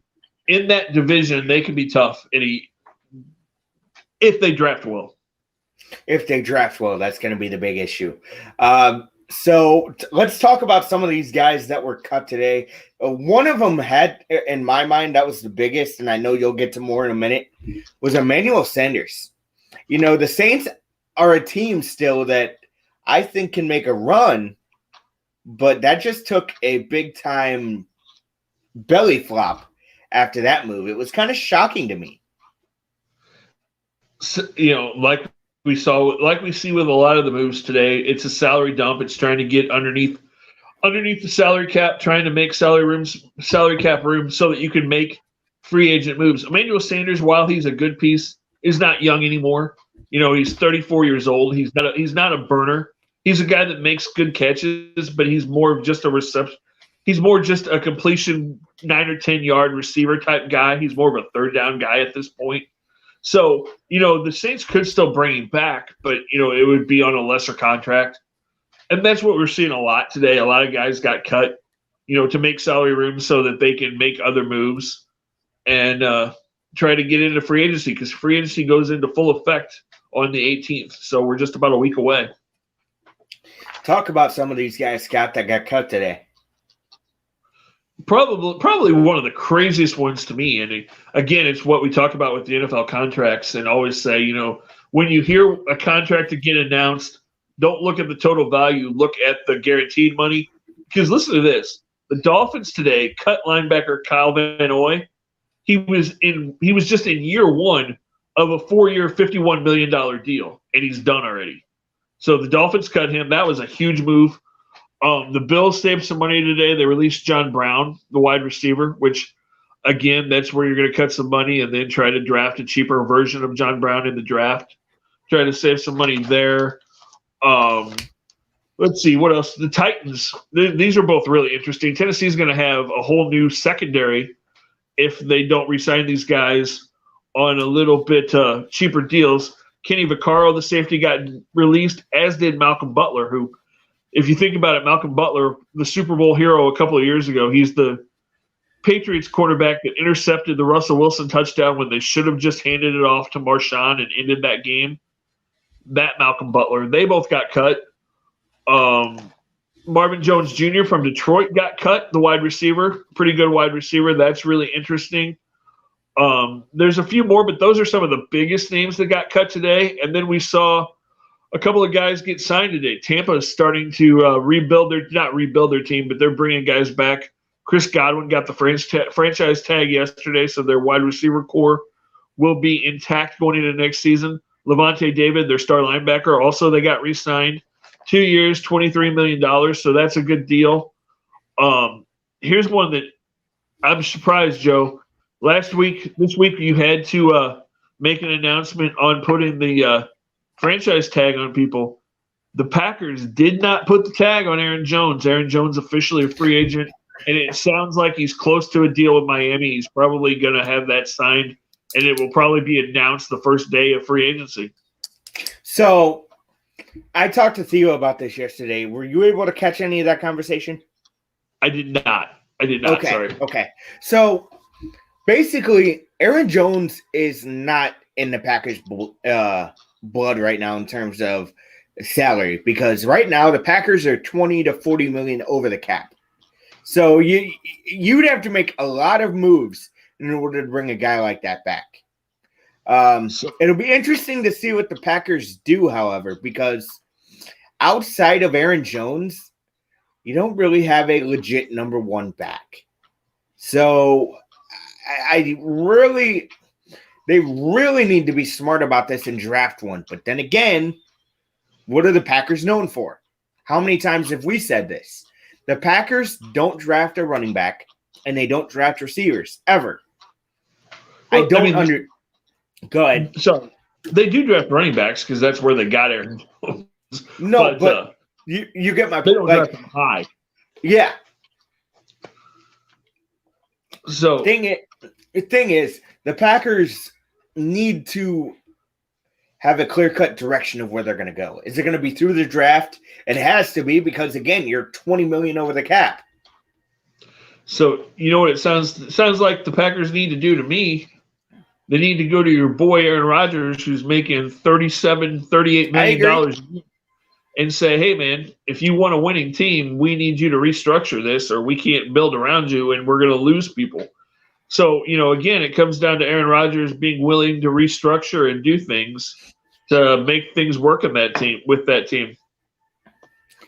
B: in that division, they can be tough if they draft well.
A: If they draft well, that's going to be the big issue. So let's talk about some of these guys that were cut today. One of them had, in my mind, that was the biggest, and I know you'll get to more in a minute, was Emmanuel Sanders. The Saints are a team still that I think can make a run, but that just took a big-time belly flop after that move. It was kind of shocking to me.
B: So, like we see with a lot of the moves today, it's a salary dump. It's trying to get underneath the salary cap, trying to make salary cap room so that you can make free agent moves. Emmanuel Sanders, while he's a good piece, is not young anymore. He's 34 years old. He's not a burner. He's a guy that makes good catches, but he's more of just a reception. He's more just a completion 9 or 10 yard receiver type guy. He's more of a third down guy at this point. So, the Saints could still bring him back, but, it would be on a lesser contract. And that's what we're seeing a lot today. A lot of guys got cut, to make salary room so that they can make other moves and try to get into free agency because free agency goes into full effect on the 18th. So we're just about a week away.
A: Talk about some of these guys, Scott, that got cut today.
B: Probably one of the craziest ones to me. And again, it's what we talk about with the NFL contracts and always say, when you hear a contract to get announced, don't look at the total value, look at the guaranteed money. Because listen to this. The Dolphins today cut linebacker Kyle Van Noy. He was just in year 1 of a 4-year, $51 million deal, and he's done already. So the Dolphins cut him. That was a huge move. The Bills saved some money today. They released John Brown, the wide receiver, which, again, that's where you're going to cut some money and then try to draft a cheaper version of John Brown in the draft. Try to save some money there. Let's see, what else? The Titans, these are both really interesting. Tennessee's going to have a whole new secondary if they don't re-sign these guys on a little bit cheaper deals. Kenny Vaccaro, the safety, got released, as did Malcolm Butler, who, if you think about it, Malcolm Butler, the Super Bowl hero a couple of years ago, he's the Patriots quarterback that intercepted the Russell Wilson touchdown when they should have just handed it off to Marshawn and ended that game. That Malcolm Butler. They both got cut. Marvin Jones Jr. from Detroit got cut, the wide receiver. Pretty good wide receiver. That's really interesting. There's a few more, but those are some of the biggest names that got cut today. And then we saw a couple of guys get signed today. Tampa is starting to not rebuild their team, but they're bringing guys back. Chris Godwin got the franchise tag yesterday, so their wide receiver core will be intact going into next season. Levante David, their star linebacker, also they got re-signed. 2 years, $23 million, so that's a good deal. Here's one that I'm surprised, Joe. This week you had to make an announcement on putting the franchise tag on people. The Packers did not put the tag on Aaron Jones. Aaron Jones officially a free agent, and it sounds like he's close to a deal with Miami. He's probably going to have that signed, and it will probably be announced the first day of free agency.
A: So I talked to Theo about this yesterday. Were you able to catch any of that conversation?
B: I did not.
A: Okay.
B: Sorry.
A: Okay. So basically, Aaron Jones is not in the Packers' blood right now in terms of salary, because right now the Packers are 20 to 40 million over the cap. So you'd have to make a lot of moves in order to bring a guy like that back. It'll be interesting to see what the Packers do, however, because outside of Aaron Jones, you don't really have a legit number one back. So they really need to be smart about this and draft one. But then again, what are the Packers known for? How many times have we said this? The Packers don't draft a running back, and they don't draft receivers ever.
B: Well,
A: Go ahead.
B: So they do draft running backs because that's where they got Aaron Jones.
A: No, but you get my
B: point. They don't draft them high.
A: Yeah.
B: So
A: the thing is, the Packers need to have a clear-cut direction of where they're going to go. Is it going to be through the draft? It has to be, because again, you're 20 million over the cap.
B: So you know what it sounds like the Packers need to do to me? They need to go to your boy Aaron Rodgers, who's making $38 million, and say, hey, man, if you want a winning team, we need you to restructure this, or we can't build around you, and we're going to lose people. So, again, it comes down to Aaron Rodgers being willing to restructure and do things to make things work with that team.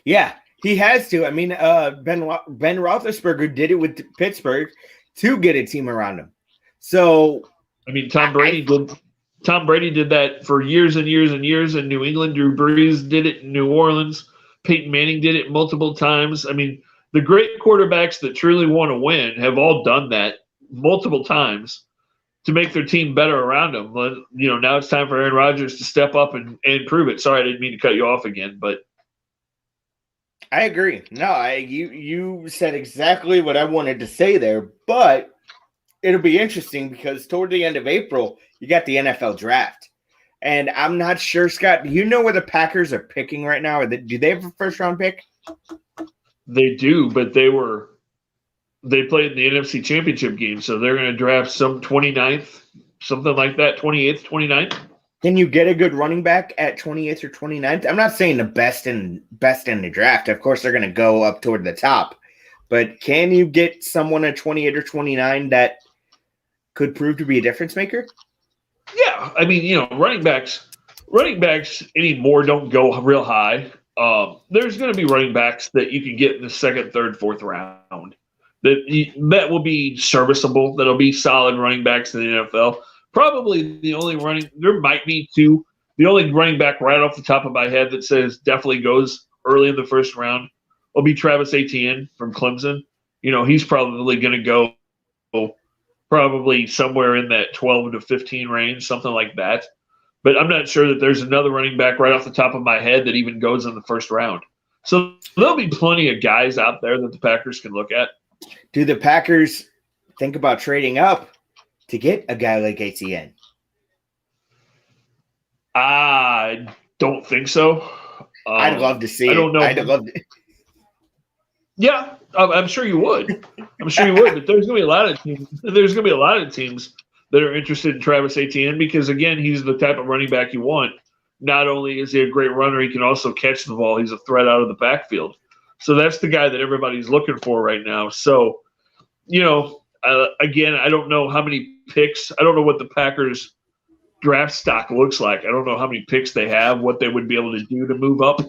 A: Yeah, he has to. I mean, Ben Roethlisberger did it with Pittsburgh to get a team around him. So,
B: I mean, Tom Brady did that for years and years and years in New England. Drew Brees did it in New Orleans. Peyton Manning did it multiple times. I mean, the great quarterbacks that truly want to win have all done that multiple times to make their team better around them. But, now it's time for Aaron Rodgers to step up and prove it. Sorry, I didn't mean to cut you off again, but
A: I agree. No, you said exactly what I wanted to say there, but it'll be interesting because toward the end of April, you got the NFL draft. And I'm not sure, Scott, do you know where the Packers are picking right now? Do they have a first-round pick?
B: They do, but they played in the NFC Championship game, so they're going to draft some 29th, something like that, 28th, 29th.
A: Can you get a good running back at 28th or 29th? I'm not saying the best in the draft. Of course, they're going to go up toward the top. But can you get someone at 28 or 29 that could prove to be a difference maker?
B: Yeah, I mean, running backs anymore don't go real high. There's going to be running backs that you can get in the second, third, fourth round that will be serviceable. That'll be solid running backs in the NFL. Probably there might be two. The only running back right off the top of my head that says definitely goes early in the first round will be Travis Etienne from Clemson. He's probably going to go probably somewhere in that 12 to 15 range, something like that. But I'm not sure that there's another running back right off the top of my head that even goes in the first round. So there'll be plenty of guys out there that the Packers can look at.
A: Do the Packers think about trading up to get a guy like Etienne?
B: I don't think so.
A: I'd love to see it.
B: I don't know.
A: I'd love to.
B: Yeah, I'm sure you would. But there's going to be a lot of teams. There's going to be a lot of teams that are interested in Travis Etienne because, again, he's the type of running back you want. Not only is he a great runner, he can also catch the ball. He's a threat out of the backfield. So that's the guy that everybody's looking for right now. So, again, I don't know how many picks. I don't know what the Packers draft stock looks like. I don't know how many picks they have, what they would be able to do to move up.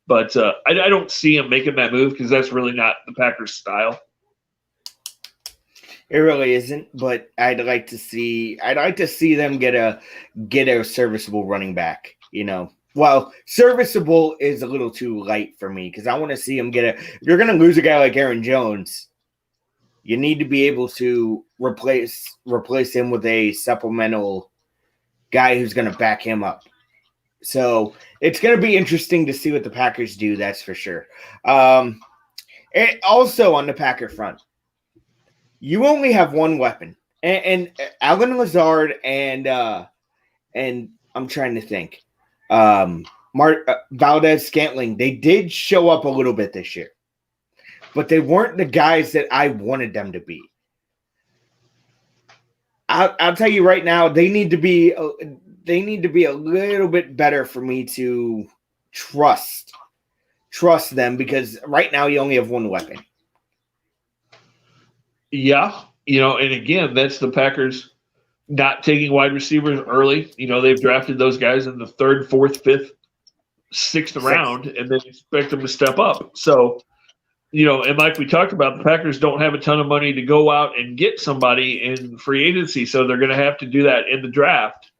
B: But I don't see him making that move because that's really not the Packers' style.
A: It really isn't, but I'd like to see them get a serviceable running back, you know. Well, serviceable is a little too light for me because I want to see him get a. If you're going to lose a guy like Aaron Jones, you need to be able to replace him with a supplemental guy who's going to back him up. So it's going to be interesting to see what the Packers do. That's for sure. And also on the Packer front, you only have one weapon, and Allen Lazard and I'm trying to think. Valdez-Scantling, they did show up a little bit this year, but they weren't the guys that I wanted them to be. I'll tell you right now, they need to be a little bit better for me to trust them, because right now you only have one weapon.
B: Yeah, and again, that's the Packers not taking wide receivers early. They've drafted those guys in the 3rd, 4th, 5th, 6th round, and then expect them to step up. So, and like we talked about, the Packers don't have a ton of money to go out and get somebody in free agency, so they're going to have to do that in the draft.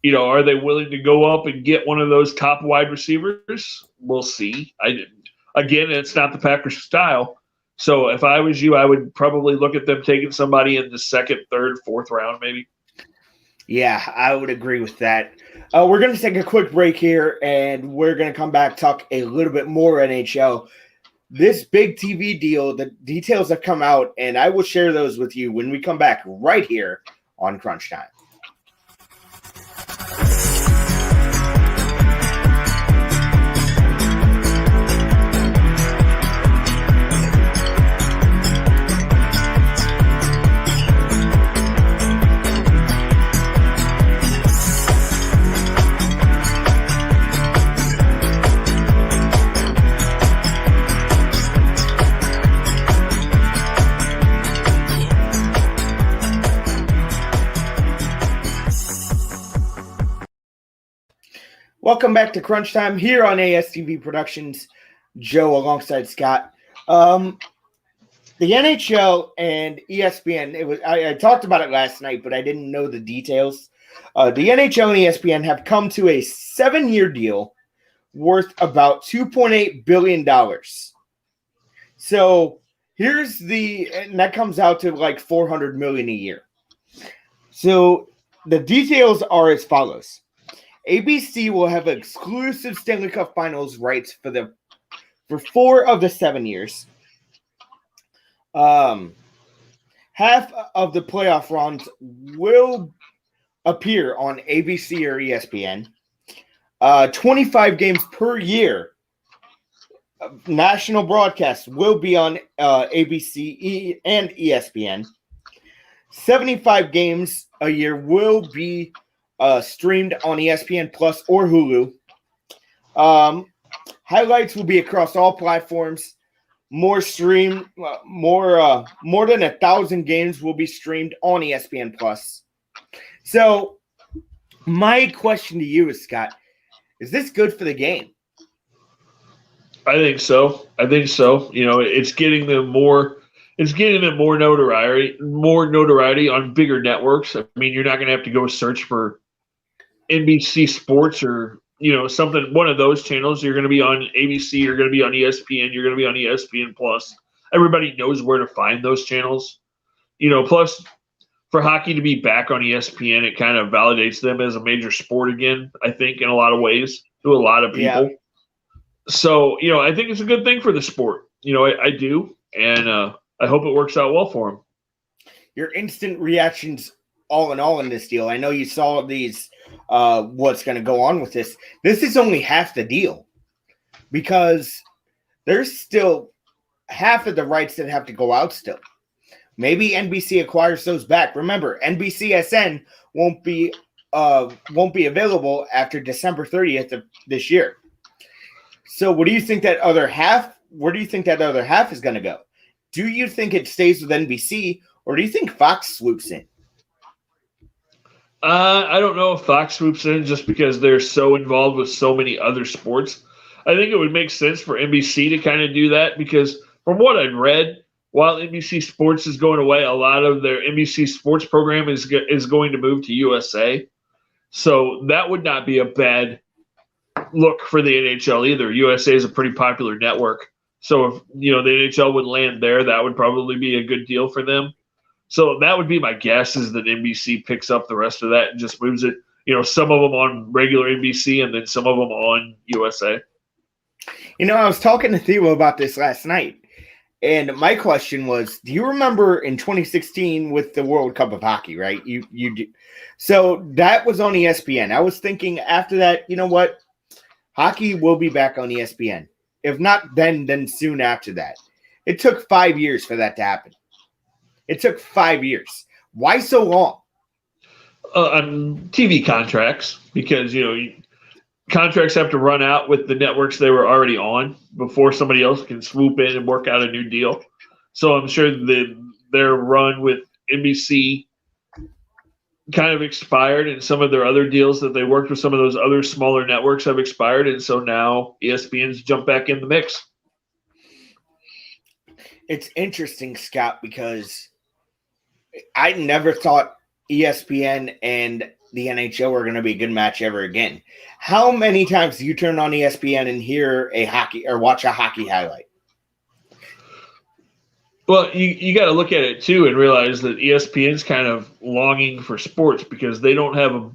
B: Are they willing to go up and get one of those top wide receivers? We'll see. Again, it's not the Packers style. So if I was you, I would probably look at them taking somebody in the 2nd, 3rd, 4th round, maybe.
A: Yeah, I would agree with that. We're going to take a quick break here, and we're going to come back, talk a little bit more NHL. This big TV deal, the details have come out, and I will share those with you when we come back right here on Crunch Time. Welcome back to Crunch Time here on ASTV Productions. Joe alongside Scott. The NHL and ESPN, I talked about it last night, but I didn't know the details. The NHL and ESPN have come to a 7-year deal worth about $2.8 billion. So and that comes out to like $400 million a year. So the details are as follows. ABC will have exclusive Stanley Cup Finals rights for 4 of the 7 years. Half of the playoff rounds will appear on ABC or ESPN. 25 games per year. National broadcasts will be on ABC and ESPN. 75 games a year will be streamed on ESPN Plus or Hulu. Highlights will be across all platforms. More than 1,000 games will be streamed on ESPN Plus. So, my question to you is, Scott, is this good for the game?
B: I think so. It's getting them more. It's getting them more notoriety on bigger networks. I mean, you're not going to have to go search for NBC Sports or something, one of those channels. You're going to be on ABC, you're going to be on ESPN, you're going to be on ESPN Plus. Everybody knows where to find those channels. Plus for hockey to be back on ESPN, it kind of validates them as a major sport again, I think, in a lot of ways, to a lot of people. Yeah. So, I think it's a good thing for the sport. I do, and I hope it works out well for them.
A: Your instant reactions all in all in this deal. I know you saw these, what's going to go on with this. This is only half the deal because there's still half of the rights that have to go out still. Maybe NBC acquires those back. Remember, NBCSN won't be available after December 30th of this year. So where do you think that other half is going to go? Do you think it stays with NBC, or do you think Fox swoops in?
B: I don't know if Fox swoops in just because they're so involved with so many other sports. I think it would make sense for NBC to kind of do that because from what I've read, while NBC Sports is going away, a lot of their NBC Sports program is going to move to USA. So that would not be a bad look for the NHL either. USA is a pretty popular network. So if the NHL would land there, that would probably be a good deal for them. So that would be my guess, is that NBC picks up the rest of that and just moves it, some of them on regular NBC and then some of them on USA.
A: I was talking to Theo about this last night, and my question was, do you remember in 2016 with the World Cup of Hockey, right? You do. So that was on ESPN. I was thinking after that, you know what? Hockey will be back on ESPN. If not then soon after that. It took 5 years for that to happen. It took 5 years. Why so long?
B: TV contracts, because, contracts have to run out with the networks they were already on before somebody else can swoop in and work out a new deal. So I'm sure their run with NBC kind of expired, and some of their other deals that they worked with some of those other smaller networks have expired, and so now ESPN's jumped back in the mix.
A: It's interesting, Scott, because I never thought ESPN and the NHL were going to be a good match ever again. How many times do you turn on ESPN and hear a hockey or watch a hockey highlight?
B: Well, you got to look at it too and realize that ESPN's kind of longing for sports, because they don't have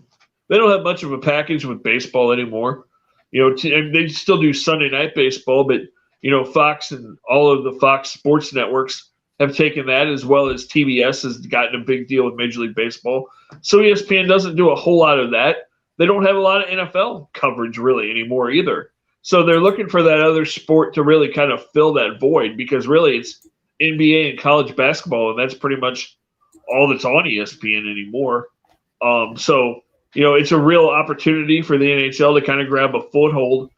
B: much of a package with baseball anymore. They still do Sunday Night Baseball, but Fox and all of the Fox Sports networks have taken that, as well as TBS has gotten a big deal with Major League Baseball. So ESPN doesn't do a whole lot of that. They don't have a lot of NFL coverage really anymore either. So they're looking for that other sport to really kind of fill that void, because really it's NBA and college basketball, and that's pretty much all that's on ESPN anymore. So it's a real opportunity for the NHL to kind of grab a foothold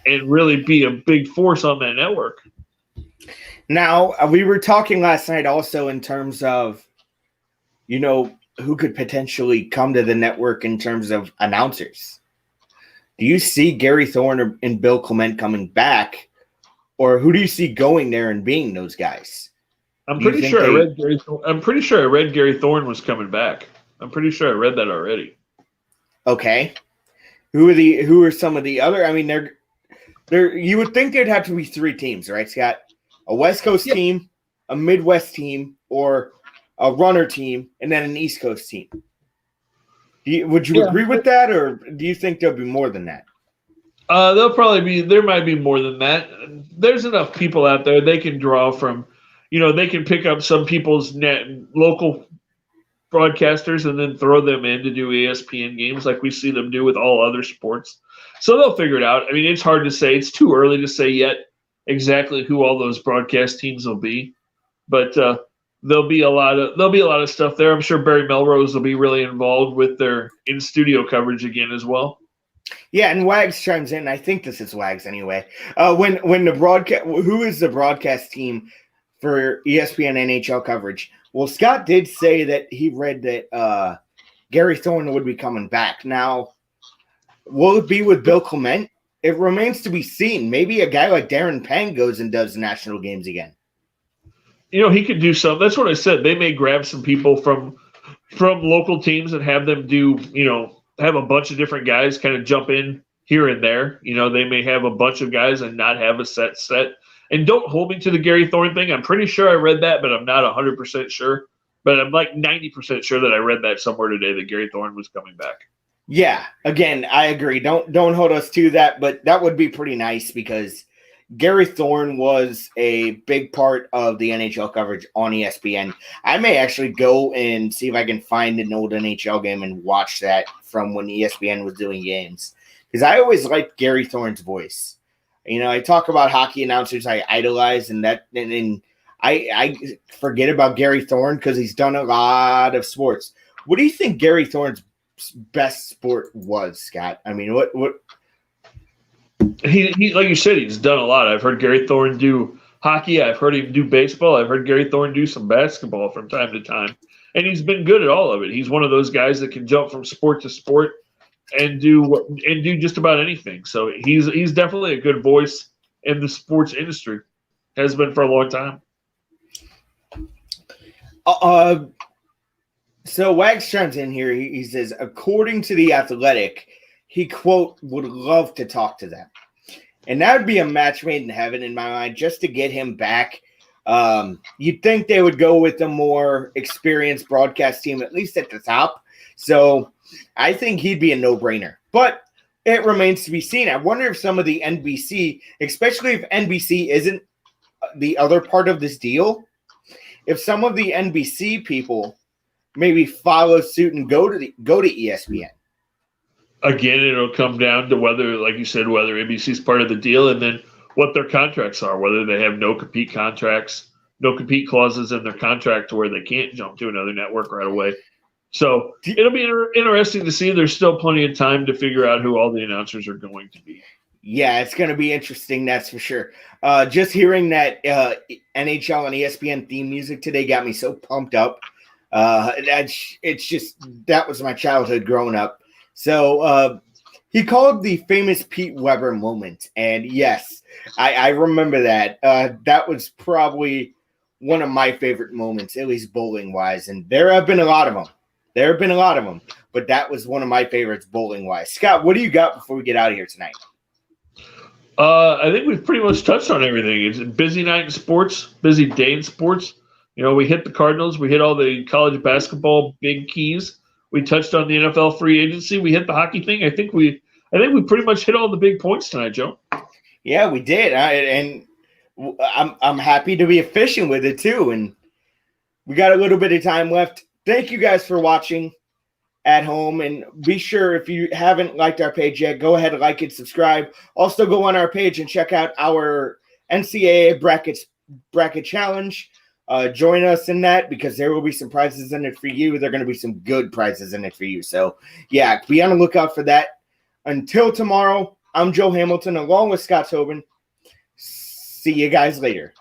B: and really be a big force on that network.
A: Now, we were talking last night also in terms of, who could potentially come to the network in terms of announcers. Do you see Gary Thorne and Bill Clement coming back, or who do you see going there and being those guys?
B: I'm pretty sure I read Gary Thorne was coming back. I'm pretty sure I read that already.
A: Okay. Who are some of the other? I mean, they're you would think there'd have to be 3 teams, right, Scott? A West Coast team, a Midwest team, or a runner team, and then an East Coast team. Would you agree with that, or do you think there'll be more than that?
B: There might be more than that. There's enough people out there they can draw from. They can pick up some people's local broadcasters and then throw them in to do ESPN games like we see them do with all other sports. So they'll figure it out. I mean, it's hard to say. It's too early to say yet exactly who all those broadcast teams will be, but there'll be a lot of stuff there. I'm sure Barry Melrose will be really involved with their in-studio coverage again as well.
A: Yeah, and Wags chimes in. I think this is Wags anyway. When the broadcast, who is the broadcast team for ESPN NHL coverage? Well, Scott did say that he read that Gary Thorne would be coming back. Now, will it be with Bill Clement? It remains to be seen. Maybe a guy like Darren Pang goes and does national games again.
B: He could do something. That's what I said. They may grab some people from local teams and have them do, have a bunch of different guys kind of jump in here and there. They may have a bunch of guys and not have a set. And don't hold me to the Gary Thorne thing. I'm pretty sure I read that, but I'm not 100% sure. But I'm like 90% sure that I read that somewhere today that Gary Thorne was coming back.
A: Yeah, again, I agree. Don't hold us to that, but that would be pretty nice, because Gary Thorne was a big part of the NHL coverage on ESPN. I may actually go and see if I can find an old NHL game and watch that from when ESPN was doing games, because I always liked Gary Thorne's voice. I talk about hockey announcers I idolize, and I forget about Gary Thorne because he's done a lot of sports. What do you think Gary Thorne's best sport was, Scott? I mean, what
B: he like you said, he's done a lot. I've heard Gary Thorne do hockey. I've heard him do baseball. I've heard Gary Thorne do some basketball from time to time, and he's been good at all of it. He's one of those guys that can jump from sport to sport and do just about anything. So he's definitely a good voice in the sports industry. Has been for a long time.
A: So Wags chimes in here. He says, according to The Athletic, he, quote, would love to talk to them. And that would be a match made in heaven in my mind, just to get him back. You'd think they would go with a more experienced broadcast team, at least at the top. So I think he'd be a no-brainer. But it remains to be seen. I wonder if some of the NBC, especially if NBC isn't the other part of this deal, if some of the NBC people maybe follow suit and go to ESPN.
B: Again, it'll come down to whether, like you said, whether NBC is part of the deal, and then what their contracts are, whether they have no compete contracts, no compete clauses in their contract to where they can't jump to another network right away. So it'll be interesting to see. There's still plenty of time to figure out who all the announcers are going to be.
A: Yeah, it's going to be interesting, that's for sure. Just hearing that NHL and ESPN theme music today got me so pumped up. That was my childhood growing up. So he called the famous Pete Weber moment. And yes, I remember that. That was probably one of my favorite moments, at least bowling-wise. And there have been a lot of them. But that was one of my favorites bowling-wise. Scott, what do you got before we get out of here tonight?
B: I think we've pretty much touched on everything. It's a busy night in sports, busy day in sports. You know, we hit the Cardinals. We hit all the college basketball big keys. We touched on the NFL free agency. We hit the hockey thing. I think we pretty much hit all the big points tonight, Joe.
A: Yeah, we did. And I'm happy to be efficient with it too. And we got a little bit of time left. Thank you guys for watching at home. And be sure, if you haven't liked our page yet, go ahead and like it, subscribe. Also go on our page and check out our NCAA bracket challenge. Join us in that because there will be some prizes in it for you. There are going to be some good prizes in it for you. So, yeah, be on the lookout for that. Until tomorrow, I'm Joe Hamilton along with Scott Tobin. See you guys later.